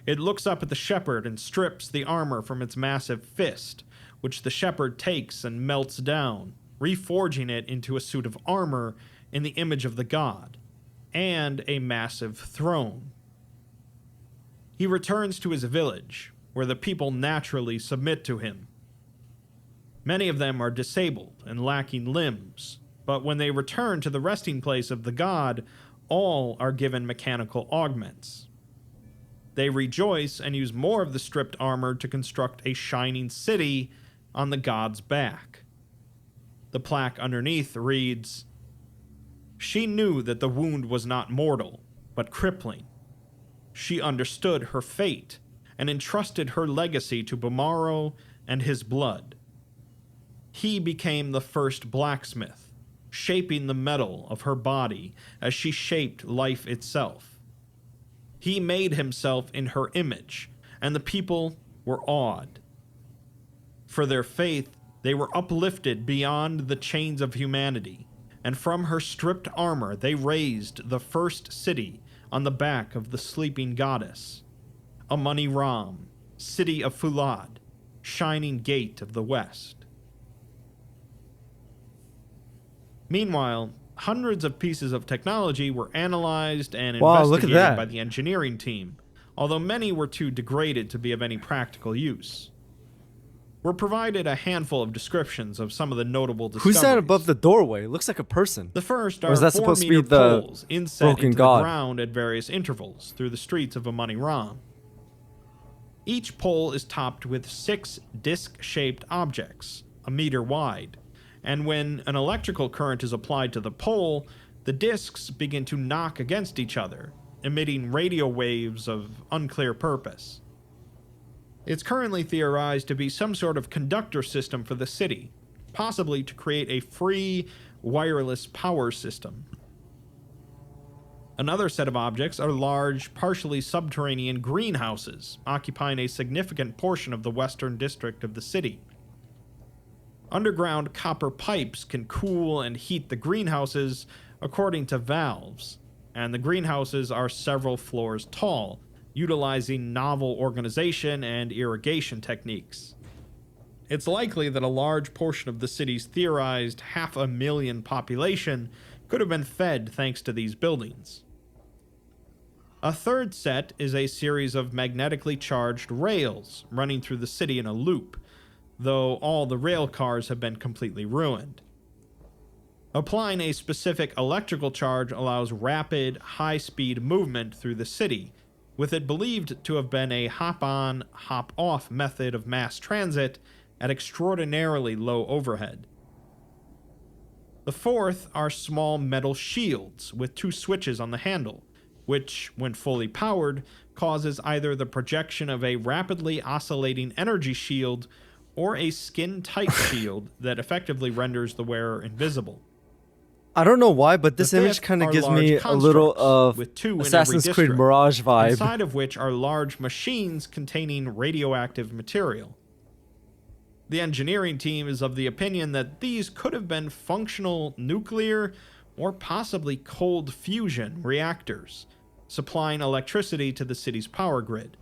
It looks up at the shepherd and strips the armor from its massive fist, which the shepherd takes and melts down, reforging it into a suit of armor in the image of the god, and a massive throne. He returns to his village, where the people naturally submit to him. Many of them are disabled and lacking limbs, but when they return to the resting place of the god, all are given mechanical augments. They rejoice and use more of the stripped armor to construct a shining city on the god's back. The plaque underneath reads, "She knew that the wound was not mortal, but crippling. She understood her fate and entrusted her legacy to Bumaro and his blood. He became the first blacksmith, shaping the metal of her body as she shaped life itself. He made himself in her image, and the people were awed. For their faith, they were uplifted beyond the chains of humanity, and from her stripped armor they raised the first city on the back of the sleeping goddess, Amoni Ram, city of Fulad, shining gate of the west." Meanwhile, hundreds of pieces of technology were analyzed and investigated by the engineering team, although many were too degraded to be of any practical use. We're provided a handful of descriptions of some of the notable discoveries. Who's that above the doorway? It looks like a person. The first Or are is that 4 supposed to meter be the poles inset broken into god? the ground at various intervals through the streets of Amoni Ram. Each pole is topped with 6 disc-shaped objects, a meter wide, and when an electrical current is applied to the pole, the discs begin to knock against each other, emitting radio waves of unclear purpose. It's currently theorized to be some sort of conductor system for the city, possibly to create a free, wireless power system. Another set of objects are large, partially subterranean greenhouses, occupying a significant portion of the western district of the city. Underground copper pipes can cool and heat the greenhouses according to valves, and the greenhouses are several floors tall, utilizing novel organization and irrigation techniques. It's likely that a large portion of the city's theorized 500,000 population could have been fed thanks to these buildings. A third set is a series of magnetically charged rails running through the city in a loop, though all the rail cars have been completely ruined. Applying a specific electrical charge allows rapid, high-speed movement through the city, with it believed to have been a hop-on, hop-off method of mass transit at extraordinarily low overhead. The fourth are small metal shields with 2 switches on the handle, which, when fully powered, causes either the projection of a rapidly oscillating energy shield or a skin-tight shield that effectively renders the wearer invisible. I don't know why, but this image kind of gives me a little of with 2 Assassin's Creed Mirage vibe. Inside of which are large machines containing radioactive material. The engineering team is of the opinion that these could have been functional nuclear or possibly cold fusion reactors, supplying electricity to the city's power grid.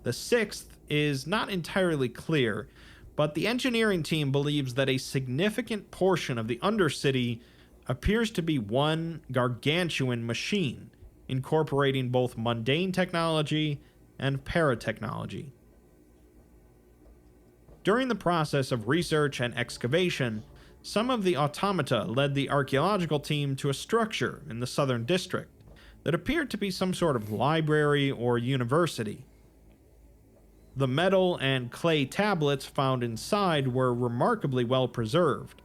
The 6th is not entirely clear, but the engineering team believes that a significant portion of the Undercity appears to be one gargantuan machine, incorporating both mundane technology and paratechnology. During the process of research and excavation, some of the automata led the archaeological team to a structure in the southern district that appeared to be some sort of library or university. The metal and clay tablets found inside were remarkably well preserved,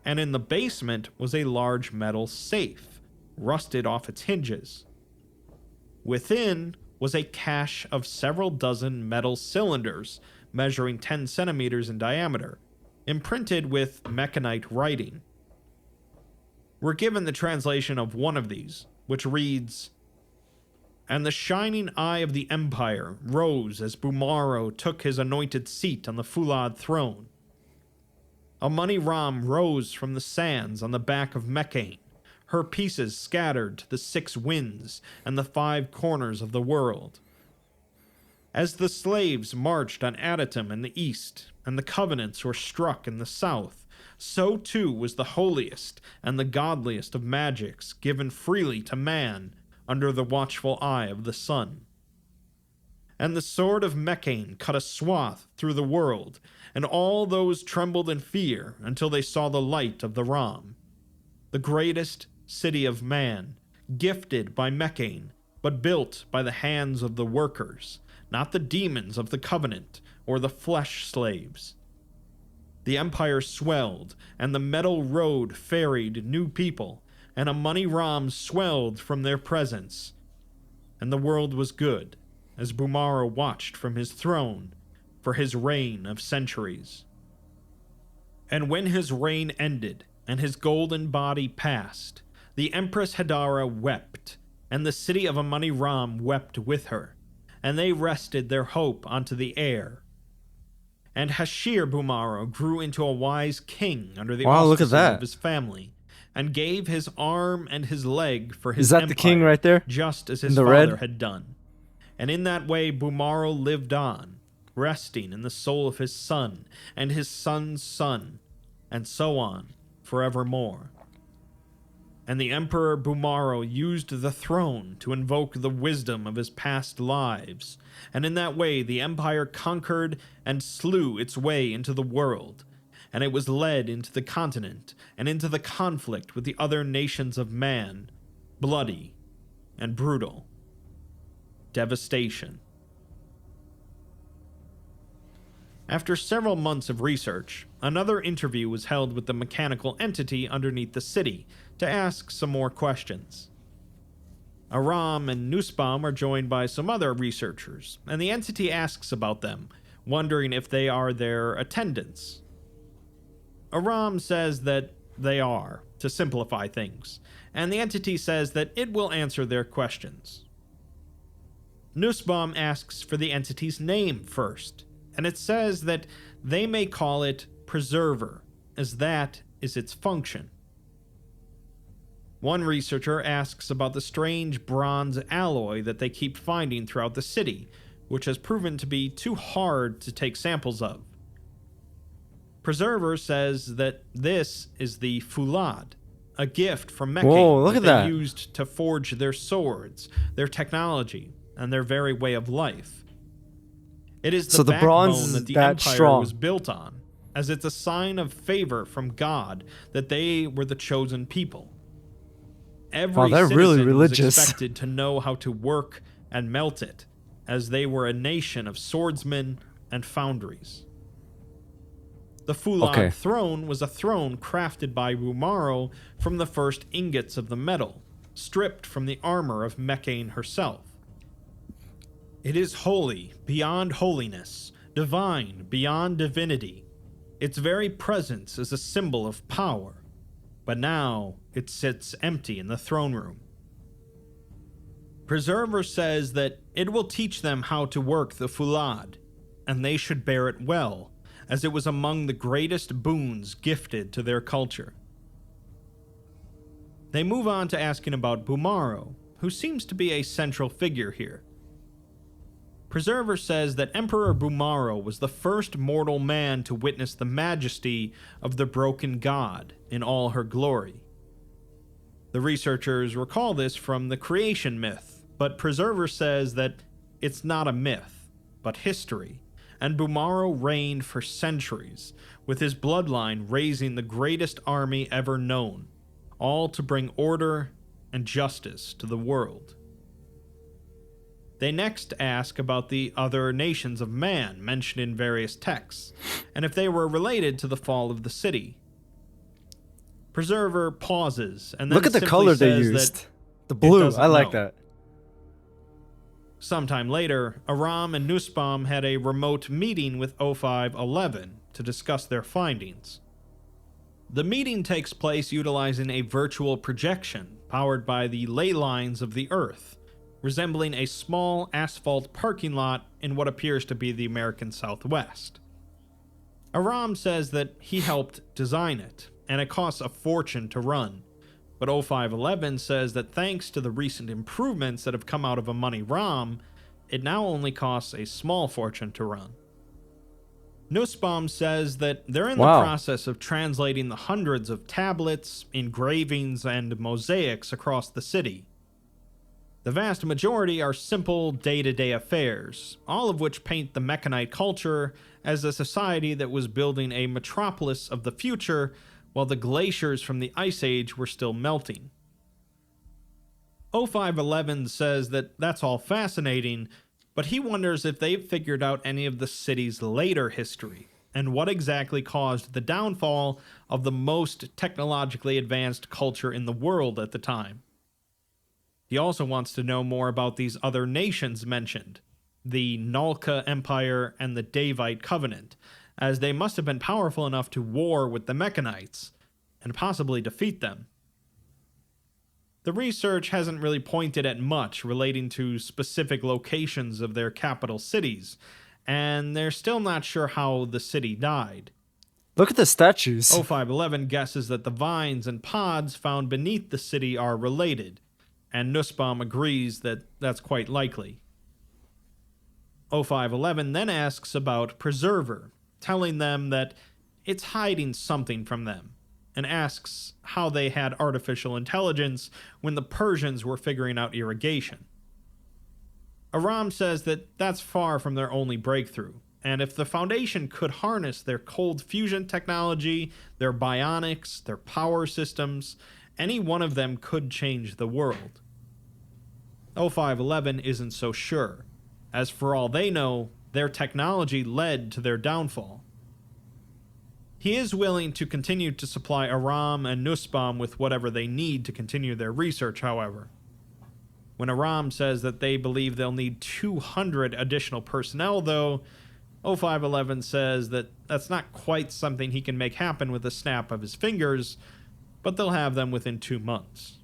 and in the basement was a large metal safe, rusted off its hinges. Within was a cache of several dozen metal cylinders measuring 10 centimeters in diameter, imprinted with mechanite writing. We're given the translation of one of these, which reads, "And the shining eye of the Empire rose as Bumaro took his anointed seat on the Fulad throne. Amoni Ram rose from the sands on the back of Meccain, her pieces scattered to the 6 winds and the 5 corners of the world. As the slaves marched on Adatum in the east, and the covenants were struck in the south, so too was the holiest and the godliest of magics given freely to man under the watchful eye of the sun. And the sword of Mechane cut a swath through the world, and all those trembled in fear until they saw the light of the Ram, the greatest city of man, gifted by Mechane, but built by the hands of the workers, not the demons of the Covenant or the flesh slaves. The empire swelled, and the metal road ferried new people, and Amoni Ram swelled from their presence. And the world was good, as Bumaro watched from his throne for his reign of centuries. And when his reign ended, and his golden body passed, the Empress Hadara wept, and the city of Amoni Ram wept with her, and they rested their hope onto the air. And Hashir Bumaro grew into a wise king under the auspices of his family, and gave his arm and his leg for his empire, the king right there? just as his father had done. And in that way Bumaro lived on, resting in the soul of his son, and his son's son, and so on, forevermore. And the Emperor Bumaro used the throne to invoke the wisdom of his past lives, and in that way the empire conquered and slew its way into the world, and it was led into the continent and into the conflict with the other nations of man, bloody and brutal. Devastation. After several months of research, another interview was held with the mechanical entity underneath the city to ask some more questions. Aram and Nussbaum are joined by some other researchers, and the entity asks about them, wondering if they are their attendants. Aram says that they are, to simplify things, and the entity says that it will answer their questions. Nussbaum asks for the entity's name first, and it says that they may call it Preserver, as that is its function. One researcher asks about the strange bronze alloy that they keep finding throughout the city, which has proven to be too hard to take samples of. Preserver says that this is the Fulad, a gift from Mechane that they used to forge their swords, their technology, and their very way of life. It is the backbone that the empire was built on, as it's a sign of favor from God that they were the chosen people. Every citizen was expected to know how to work and melt it, as they were a nation of swordsmen and foundries. The Fulad throne was a throne crafted by Bumaro from the first ingots of the metal, stripped from the armor of Mechane herself. It is holy beyond holiness, divine beyond divinity. Its very presence is a symbol of power, but now it sits empty in the throne room. Preserver says that it will teach them how to work the Fulad, and they should bear it well, as it was among the greatest boons gifted to their culture. They move on to asking about Bumaro, who seems to be a central figure here. Preserver says that Emperor Bumaro was the first mortal man to witness the majesty of the broken god in all her glory. The researchers recall this from the creation myth, but Preserver says that it's not a myth, but history, and Bumaro reigned for centuries, with his bloodline raising the greatest army ever known, all to bring order and justice to the world. They next ask about the other nations of man mentioned in various texts, and if they were related to the fall of the city. Preserver pauses, and then look at the color they used. The blue, I like that. Sometime later, Aram and Nussbaum had a remote meeting with 0511 to discuss their findings. The meeting takes place utilizing a virtual projection powered by the ley lines of the Earth, resembling a small asphalt parking lot in what appears to be the American Southwest. Aram says that he helped design it, and it costs a fortune to run, but 0511 says that thanks to the recent improvements that have come out of Amoni Ram, it now only costs a small fortune to run. Nussbaum says that they're in the process of translating the hundreds of tablets, engravings, and mosaics across the city. The vast majority are simple day-to-day affairs, all of which paint the Mechanite culture as a society that was building a metropolis of the future while the glaciers from the Ice Age were still melting. 0511 says that that's all fascinating, but he wonders if they've figured out any of the city's later history, and what exactly caused the downfall of the most technologically advanced culture in the world at the time. He also wants to know more about these other nations mentioned, the Nalka Empire and the Davite Covenant, as they must have been powerful enough to war with the Mechanites, and possibly defeat them. The research hasn't really pointed at much relating to specific locations of their capital cities, and they're still not sure how the city died. Look at the statues. 0511 guesses that the vines and pods found beneath the city are related, and Nussbaum agrees that that's quite likely. 0511 then asks about Preserver, telling them that it's hiding something from them, and asks how they had artificial intelligence when the Persians were figuring out irrigation. Aram says that that's far from their only breakthrough, and if the Foundation could harness their cold fusion technology, their bionics, their power systems, any one of them could change the world. 0511 isn't so sure, as for all they know, their technology led to their downfall. He is willing to continue to supply Aram and Nussbaum with whatever they need to continue their research, however. When Aram says that they believe they'll need 200 additional personnel, though, 0511 says that that's not quite something he can make happen with a snap of his fingers, but they'll have them within 2 months.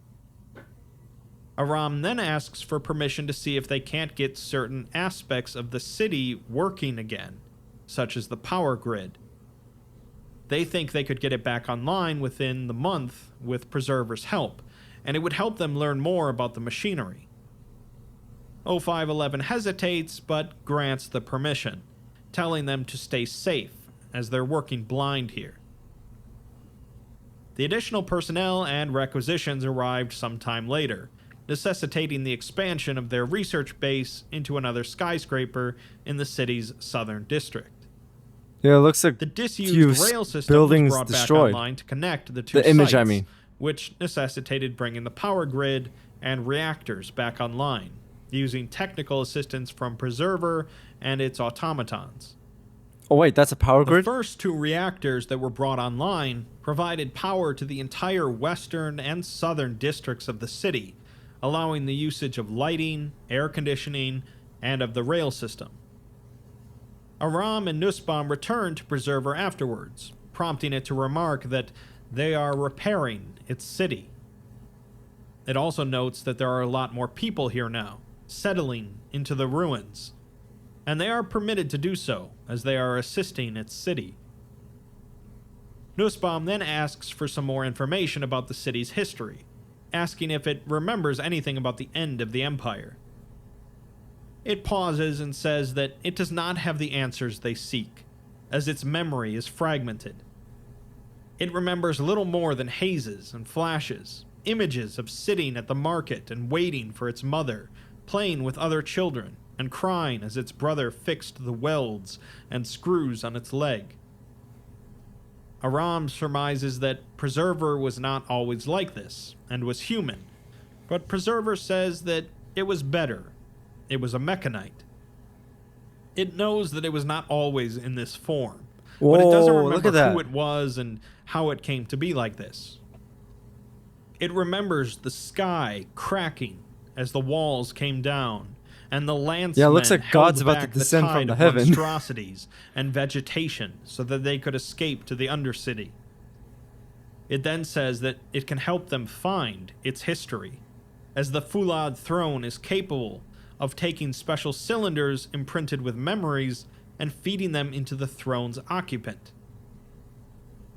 Aram then asks for permission to see if they can't get certain aspects of the city working again, such as the power grid. They think they could get it back online within the month with Preserver's help, and it would help them learn more about the machinery. 0511 hesitates, but grants the permission, telling them to stay safe, as they're working blind here. The additional personnel and requisitions arrived sometime later, necessitating the expansion of their research base into another skyscraper in the city's southern district. Yeah, it looks like the disused rail system buildings was brought destroyed. back online to connect the two sites, which necessitated bringing the power grid and reactors back online, using technical assistance from Preserver and its automatons. Oh wait, that's a power grid? The first 2 reactors that were brought online provided power to the entire western and southern districts of the city, allowing the usage of lighting, air conditioning, and of the rail system. Aram and Nussbaum returned to Preserver afterwards, prompting it to remark that they are repairing its city. It also notes that there are a lot more people here now, settling into the ruins, and they are permitted to do so, as they are assisting its city. Nussbaum then asks for some more information about the city's history, asking if it remembers anything about the end of the Empire. It pauses and says that it does not have the answers they seek, as its memory is fragmented. It remembers little more than hazes and flashes, images of sitting at the market and waiting for its mother, playing with other children, and crying as its brother fixed the welds and screws on its leg. Aram surmises that Preserver was not always like this, and was human, but Preserver says that it was better. It was a mechanite. It knows that it was not always in this form, but it doesn't remember who it was and how it came to be like this. It remembers the sky cracking as the walls came down, and the landsmen it looks like God's about to descend from the heaven. Monstrosities and vegetation so that they could escape to the Undercity. It then says that it can help them find its history, as the Fulad throne is capable of taking special cylinders imprinted with memories and feeding them into the throne's occupant.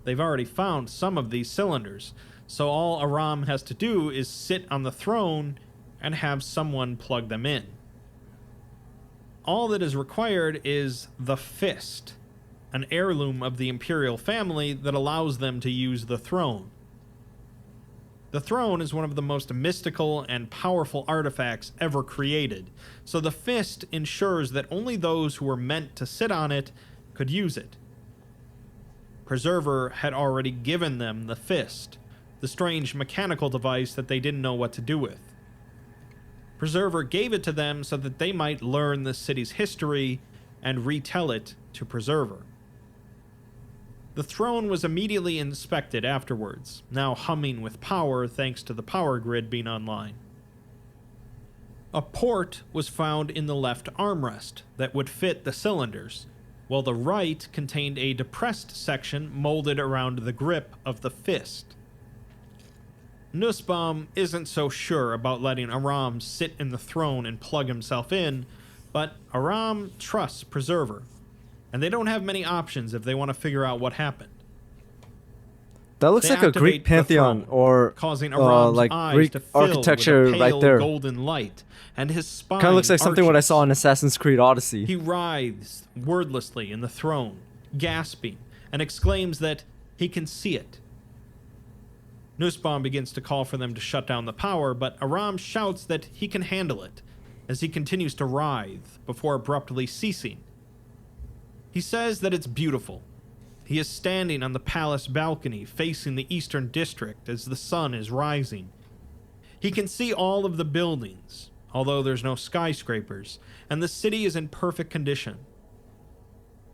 They've already found some of these cylinders, so all Aram has to do is sit on the throne and have someone plug them in. All that is required is the fist, an heirloom of the imperial family that allows them to use the throne. The throne is one of the most mystical and powerful artifacts ever created, so the fist ensures that only those who were meant to sit on it could use it. Preserver had already given them the fist, the strange mechanical device that they didn't know what to do with. Preserver gave it to them so that they might learn the city's history and retell it to Preserver. The throne was immediately inspected afterwards, now humming with power thanks to the power grid being online. A port was found in the left armrest that would fit the cylinders, while the right contained a depressed section molded around the grip of the fist. Nussbaum isn't so sure about letting Aram sit in the throne and plug himself in, but Aram trusts Preserver, and they don't have many options if they want to figure out what happened. That looks They like a Greek activate the pantheon, throne, or causing Aram's like eyes Greek to fill architecture with a pale right there. golden light, and his spine Kind of looks like something what I arches. saw in Assassin's Creed Odyssey. He writhes wordlessly in the throne, gasping, and exclaims that he can see it. Nussbaum begins to call for them to shut down the power, but Aram shouts that he can handle it, as he continues to writhe, before abruptly ceasing. He says that it's beautiful. He is standing on the palace balcony facing the eastern district as the sun is rising. He can see all of the buildings, although there's no skyscrapers, and the city is in perfect condition.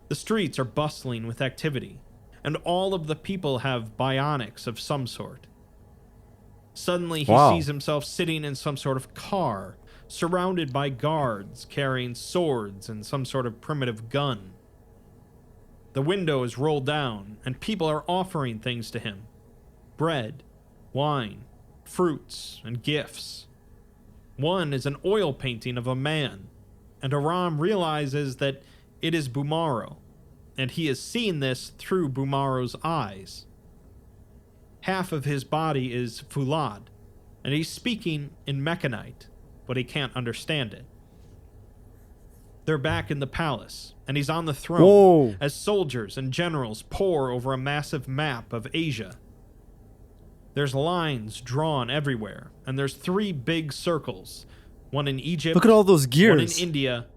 The streets are bustling with activity, and all of the people have bionics of some sort. Suddenly he sees himself sitting in some sort of car, surrounded by guards carrying swords and some sort of primitive gun. The window is rolled down, and people are offering things to him. Bread, wine, fruits, and gifts. One is an oil painting of a man, and Aram realizes that it is Bumaro, and he has seen this through Bumaro's eyes. Half of his body is Fulad, and he's speaking in Mechanite, but he can't understand it. They're back in the palace, and he's on the throne as soldiers and generals pore over a massive map of Asia. There's lines drawn everywhere, and there's 3 big circles, one in Egypt, look at all those gears, one in India,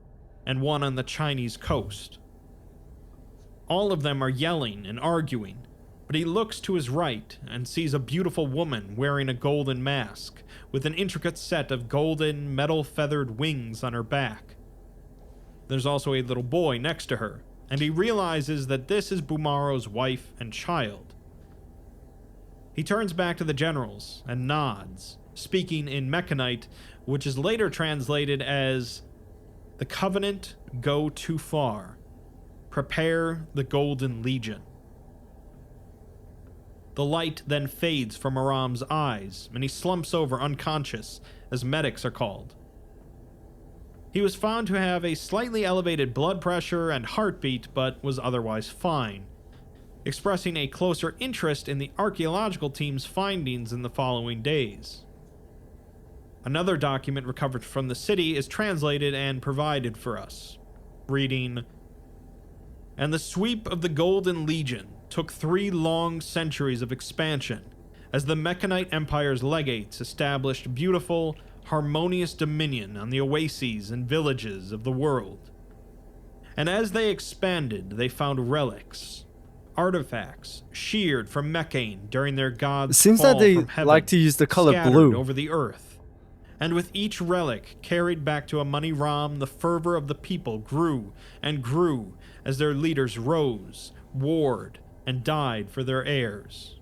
and one on the Chinese coast. All of them are yelling and arguing, but he looks to his right and sees a beautiful woman wearing a golden mask with an intricate set of golden metal-feathered wings on her back. There's also a little boy next to her, and he realizes that this is Bumaro's wife and child. He turns back to the generals and nods, speaking in Mechanite, which is later translated as, "The Covenant go too far. Prepare the Golden Legion." The light then fades from Aram's eyes, and he slumps over unconscious, as medics are called. He was found to have a slightly elevated blood pressure and heartbeat, but was otherwise fine, expressing a closer interest in the archaeological team's findings in the following days. Another document recovered from the city is translated and provided for us, reading, "And the sweep of the Golden Legion took 3 long centuries of expansion, as the Mechanite Empire's legates established beautiful, harmonious dominion on the oases and villages of the world. And as they expanded, they found relics, artifacts sheared from Mecane during their god's It seems fall that they from heaven, like to use the color scattered blue over the earth. And with each relic carried back to Amoni Ram, the fervor of the people grew and grew as their leaders rose, warred, and died for their heirs.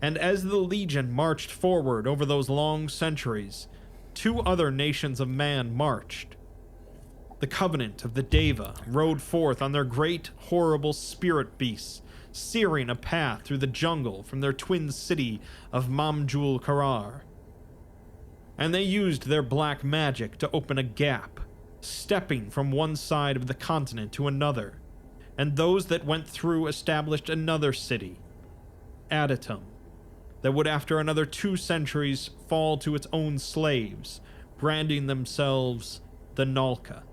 And as the Legion marched forward over those long centuries, 2 other nations of man marched. The Covenant of the Deva rode forth on their great, horrible spirit beasts, searing a path through the jungle from their twin city of Mamjul Karar. And they used their black magic to open a gap, stepping from one side of the continent to another, and those that went through established another city, Adatum, that would after another 2 centuries fall to its own slaves, branding themselves the Nalka.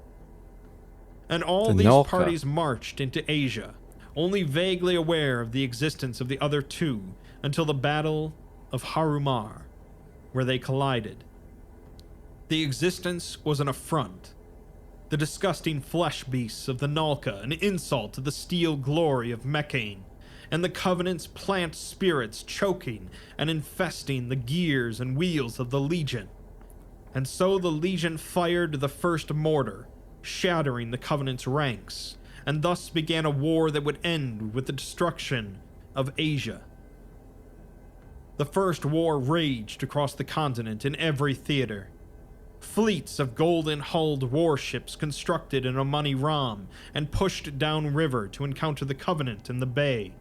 And all these parties marched into Asia, only vaguely aware of the existence of the other 2, until the Battle of Harumar, where they collided. The existence was an affront. The disgusting flesh beasts of the Nalka an insult to the steel glory of Mechane, and the Covenant's plant spirits choking and infesting the gears and wheels of the Legion. And so the Legion fired the first mortar, shattering the Covenant's ranks, and thus began a war that would end with the destruction of Asia. The First War raged across the continent in every theater. Fleets of golden-hulled warships constructed in Amoni Ram and pushed downriver to encounter the Covenant in the bay.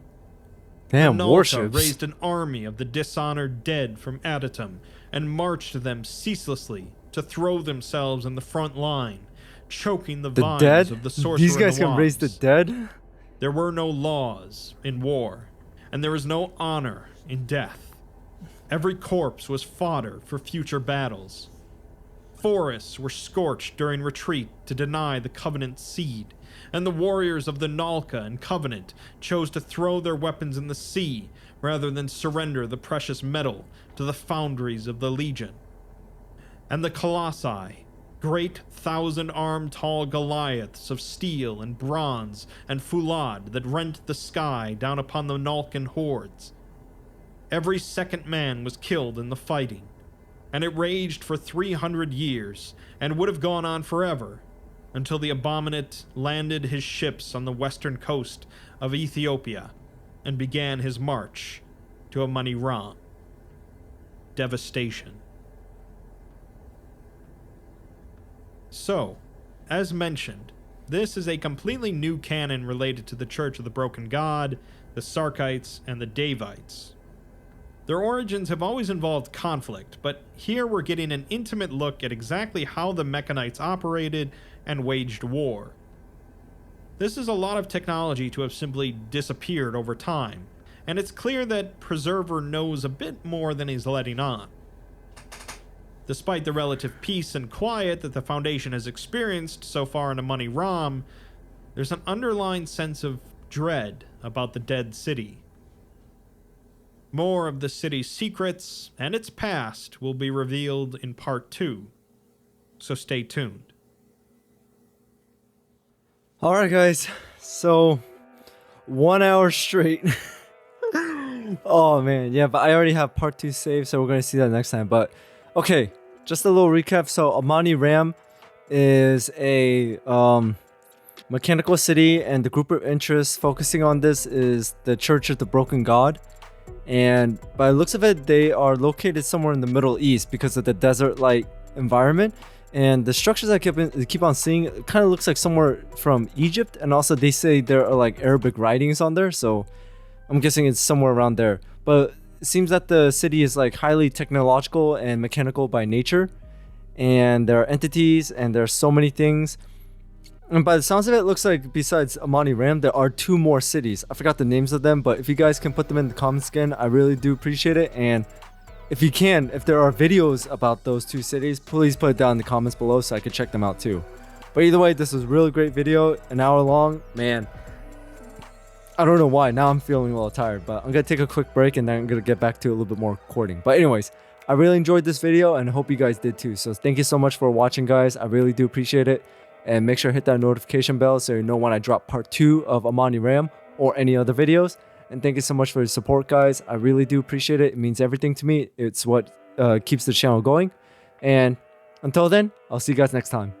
Damn, Nalta warships. raised an army of the dishonored dead from Adatum and marched them ceaselessly to throw themselves in the front line, choking the vines dead? of the sorcerer. These guys and the can raise the Wasps. dead? There were no laws in war, and there was no honor in death. Every corpse was fodder for future battles. Forests were scorched during retreat to deny the Covenant seed, and the warriors of the Nalka and Covenant chose to throw their weapons in the sea rather than surrender the precious metal to the foundries of the Legion. And the Colossi, great thousand-armed tall Goliaths of steel and bronze and foulade that rent the sky down upon the Nalkan hordes. Every second man was killed in the fighting, and it raged for 300 years, and would have gone on forever, until the Abominate landed his ships on the western coast of Ethiopia, and began his march to Amoni Ram. Devastation. So, as mentioned, this is a completely new canon related to the Church of the Broken God, the Sarkites, and the Davites. Their origins have always involved conflict, but here we're getting an intimate look at exactly how the Mechanites operated and waged war. This is a lot of technology to have simply disappeared over time, and it's clear that Preserver knows a bit more than he's letting on. Despite the relative peace and quiet that the Foundation has experienced so far in Amoni Ram, there's an underlying sense of dread about the dead city. More of the city's secrets and its past will be revealed in Part 2, so stay tuned. Alright guys, so 1 hour straight. Oh man, yeah, but I already have part 2 saved, so we're gonna see that next time. But okay, just a little recap. So Amoni Ram is a mechanical city, and the group of interest focusing on this is the Church of the Broken God. And by the looks of it, they are located somewhere in the Middle East because of the desert-like environment. And the structures I keep on seeing kind of looks like somewhere from Egypt. And also they say there are like Arabic writings on there, so I'm guessing it's somewhere around there. But it seems that the city is like highly technological and mechanical by nature. And there are entities and there are so many things. And by the sounds of it, it looks like besides Amoni Ram, there are 2 more cities. I forgot the names of them, but if you guys can put them in the comments again, I really do appreciate it. And if you can, if there are videos about those 2 cities, please put it down in the comments below so I can check them out too. But either way, this was a really great video, an hour long. Man, I don't know why. Now I'm feeling a little tired, but I'm going to take a quick break and then I'm going to get back to a little bit more recording. But anyways, I really enjoyed this video and I hope you guys did too. So thank you so much for watching, guys. I really do appreciate it. And make sure to hit that notification bell so you know when I drop part 2 of Amoni Ram or any other videos. And thank you so much for your support, guys. I really do appreciate it. It means everything to me. It's what keeps the channel going. And until then, I'll see you guys next time.